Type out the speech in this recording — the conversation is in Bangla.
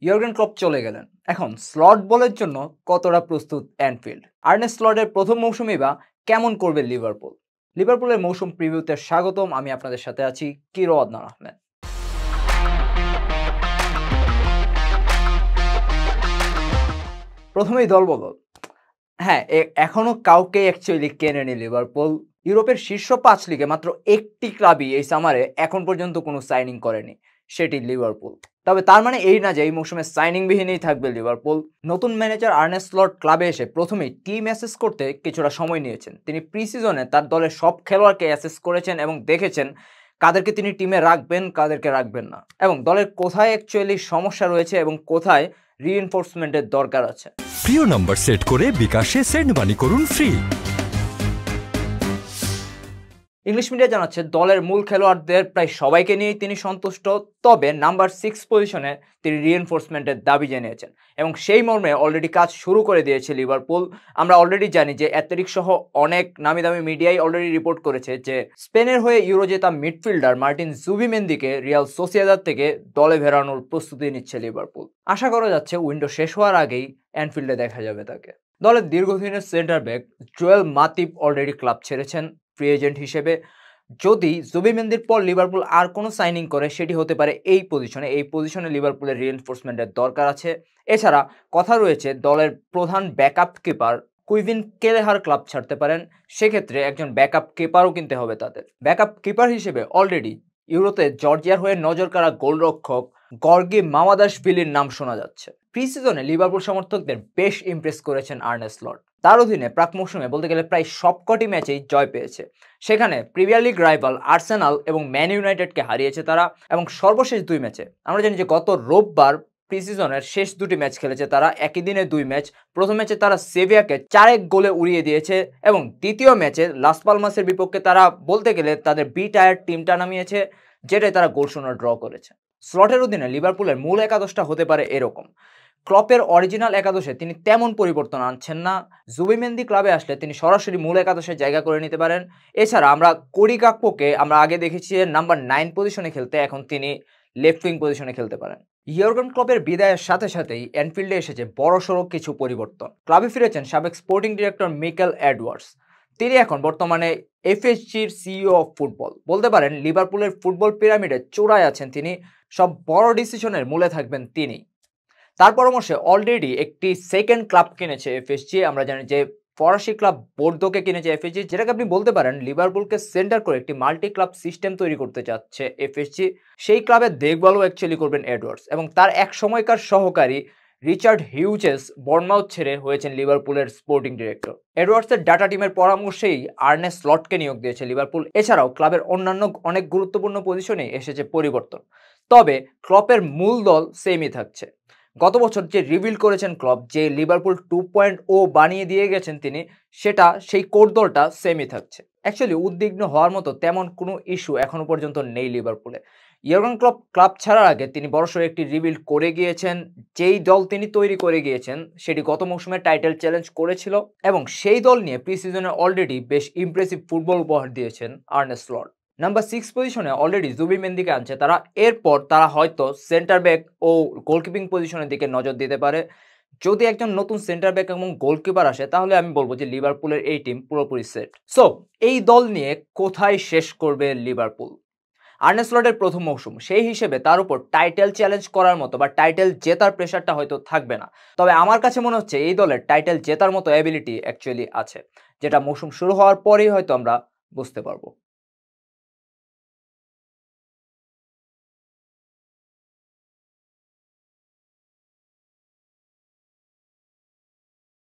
ইয়র্গেন ক্লপ চলে গেলেন। এখন স্লট বলের জন্য কতটা প্রস্তুত অ্যানফিল্ড? আর্নে স্লটের প্রথম মৌসুমেই বা কেমন করবে লিভারপুল? লিভারপুলের মৌসুম প্রিভিউতে স্বাগতম। আমি আপনাদের সাথে আছি কিরো আদনান আহমেদ। প্রথমেই দলবদল। হ্যাঁ, এখনো কাউকে অ্যাকচুয়ালি কেনেনি লিভারপুল। ইউরোপের শীর্ষ ৫ লিগে মাত্র একটি ক্লাবই এই সামারে এখন পর্যন্ত কোনো সাইনিং করেনি, সেটি লিভারপুল। তবে তার মানে এই না যে এই মৌসুমে সাইনিংবিহীনই থাকবে লিভারপুল। নতুন ম্যানেজার আর্নে স্লট ক্লাবে এসে প্রথমেই টিম অ্যাসেস করতে কিছুটা সময় নিয়েছেন। তিনি প্রি-সিজনে তার দলের সব খেলোয়াড়কে অ্যাসেস করেছেন এবং দেখেছেন কাদেরকে তিনি টিমে রাখবেন, কাদেরকে রাখবেন না, এবং দলের কোথায় অ্যাকচুয়ালি সমস্যা রয়েছে এবং কোথায় রিইনফোর্সমেন্টের দরকার আছে। প্রিয় নাম্বার সেট করে বিকাশে সেন্ড মানি করুন ফ্রি। ইংলিশ মিডিয়া জানাচ্ছে দলের মূল খেলোয়াড়দের প্রায় সবাইকে নিয়েই তিনি সন্তুষ্ট, তবে নাম্বার 6 পজিশনে তিনি রিইনফোর্সমেন্টের দাবি জানিয়েছেন এবং সেই মর্মে অলরেডি কাজ শুরু করে দিয়েছে লিভারপুল। আমরা অলরেডি জানি যে অ্যাথলেটিক সহ অনেক নামি দামি মিডিয়াই অলরেডি রিপোর্ট করেছে যে স্পেনের হয়ে ইউরো জেতা মিডফিল্ডার মার্টিন জুবিমেন্দিকে রিয়াল সোসিয়েদাদ থেকে দলে ফেরানোর প্রস্তুতি নিচ্ছে লিভারপুল। আশা করা যাচ্ছে উইন্ডো শেষ হওয়ার আগেই অ্যানফিল্ডে দেখা যাবে তাকে। দলের দীর্ঘদিনের সেন্টার ব্যাক জোয়েল মাতিব অলরেডি ক্লাব ছেড়েছেন ফ্রি এজেন্ট হিসেবে। যদি জুবিমেন্দির পর লিভারপুল আর কোনো সাইনিং করে সেটি হতে পারে এই পজিশনে লিভারপুলের রিইনফোর্সমেন্টের দরকার আছে। এছাড়া কথা রয়েছে দলের প্রধান ব্যাকআপ কিপার কুইভিন কেলেহার ক্লাব ছাড়তে পারেন, সেক্ষেত্রে একজন ব্যাকআপ কিপারও কিনতে হবে তাদের। ব্যাকআপ কিপার হিসেবে অলরেডি ইউরোতে জর্জিয়ার হয়ে নজর কাড়া গোলরক্ষক গর্গি মামাদাশভিলির নাম শোনা যাচ্ছে। প্রি সিজনে লিভারপুল সমর্থকদের বেশ ইমপ্রেস করেছেন আর্নে স্লট। তার অধীনে প্রাক মৌসুমে বলতে গেলে প্রায় সবকটি ম্যাচেই জয় পেয়েছে। সেখানে প্রিমিয়ার লিগ রাইভাল আর্সেনাল এবং ম্যান ইউনাইটেডকে হারিয়েছে তারা, এবং সর্বশেষ 2 ম্যাচে আমরা জানি যে গত রোববার প্রি সিজনের শেষ 2টি ম্যাচ খেলেছে তারা, একই দিনে 2 ম্যাচ। প্রথম ম্যাচে তারা সেভিয়াকে 4-1 গোলে উড়িয়ে দিয়েছে এবং দ্বিতীয় ম্যাচে লাস পালমাসের বিপক্ষে তারা বলতে গেলে তাদের বি টায়ার টিমটা নামিয়েছে, যেটাই তারা গোলশূন্য ড্র করেছে। স্লটের অধীনে লিভারপুলের মূল একাদশটা হতে পারে এরকম। ক্লপের অরিজিনাল একাদশে তিনি তেমন পরিবর্তন আনছেন না। জুবিমেন্দি ক্লাবে আসলে তিনি সরাসরি মূল একাদশে জায়গা করে নিতে পারেন। এছাড়া আমরা কোডি গাকপোকে আমরা আগে দেখেছি নাম্বার 9 পজিশনে খেলতে, এখন তিনি লেফট উইং পজিশনে খেলতে পারেন। ইয়র্গেন ক্লপের বিদায়ের সাথে সাথেই অ্যানফিল্ডে এসেছে বড়সড় কিছু পরিবর্তন। ক্লাবে ফিরেছেন সাবেক স্পোর্টিং ডিরেক্টর মিকেল এডওয়ার্ডস। তিনি এখন বর্তমানে এফএসজির সিইও অফ ফুটবল। বলতে পারেন লিভারপুলের ফুটবল পিরামিডের চূড়ায় আছেন তিনি। সব বড় ডিসিশনের মূলে থাকবেন তিনি। তার পরামর্শে অলরেডি একটি সেকেন্ড ক্লাব কিনেছে এফএসজি। আমরা জানি যে ফরাসি ক্লাব বোর্দোকে কিনেছে এফএসজি, যেটাকে আপনি বলতে পারেন লিভারপুলকে সেন্টার করে একটি মাল্টি ক্লাব সিস্টেম তৈরি করতে চাচ্ছে এফএসজি। সেই ক্লাবের দেখভালও অ্যাকচুয়ালি করবেন এডওয়ার্ডস, এবং তার এক সময়কার সহকারী রিচার্ড হিউজেস বর্নমাউথ ছেড়ে হয়েছেন লিভারপুলের স্পোর্টিং ডিরেক্টর। এডওয়ার্ডসের ডাটা টিমের পরামর্শেই আর্নে স্লটকে নিয়োগ দিয়েছে লিভারপুল। এছাড়াও ক্লাবের অন্যান্য অনেক গুরুত্বপূর্ণ পজিশনে এসেছে পরিবর্তন, তবে ক্লপের মূল দল সেমই থাকছে। গত বছর যে রিভিল করেছেন ক্লপ, যে লিভারপুল 2.0 বানিয়ে দিয়ে গেছেন তিনি, সেটা সেই কোর দলটা সেমই থাকছে। অ্যাকচুয়ালি উদ্বিগ্ন হওয়ার মতো তেমন কোনো ইস্যু এখনো পর্যন্ত নেই লিভারপুলে। ইয়র্গেন ক্লপ ক্লাব ছাড়ার আগে তিনি বড়সড় একটি রিভিল করে গিয়েছেন। যেই দল তিনি তৈরি করে গিয়েছেন সেটি গত মৌসুমে টাইটেল চ্যালেঞ্জ করেছিল, এবং সেই দল নিয়ে প্রি সিজনে অলরেডি বেশ ইমপ্রেসিভ ফুটবল উপহার দিয়েছেন আর্নে স্লট। নাম্বার 6 পজিশনে অলরেডি জুবিমেন্দিকে আনছে তারা। এরপর তারা হয়তো সেন্টার ব্যাক ও গোলকিপিং পজিশনের দিকে নজর দিতে পারে। যদি একজন নতুন সেন্টার ব্যাক এবং গোলকিপার আসে তাহলে আমি বলবো যে লিভারপুলের এই টিম পুরোপুরি সেট। সো এই দল নিয়ে কোথায় শেষ করবে লিভারপুল? আর্নে স্লটের প্রথম মৌসুম, সেই হিসেবে তার উপর টাইটেল চ্যালেঞ্জ করার মতো বা টাইটেল জেতার প্রেশারটা হয়তো থাকবে না। তবে আমার কাছে মনে হচ্ছে এই দলের টাইটেল জেতার মতো অ্যাবিলিটি অ্যাকচুয়ালি আছে, যেটা মৌসুম শুরু হওয়ার পরেই হয়তো আমরা বুঝতে পারবো।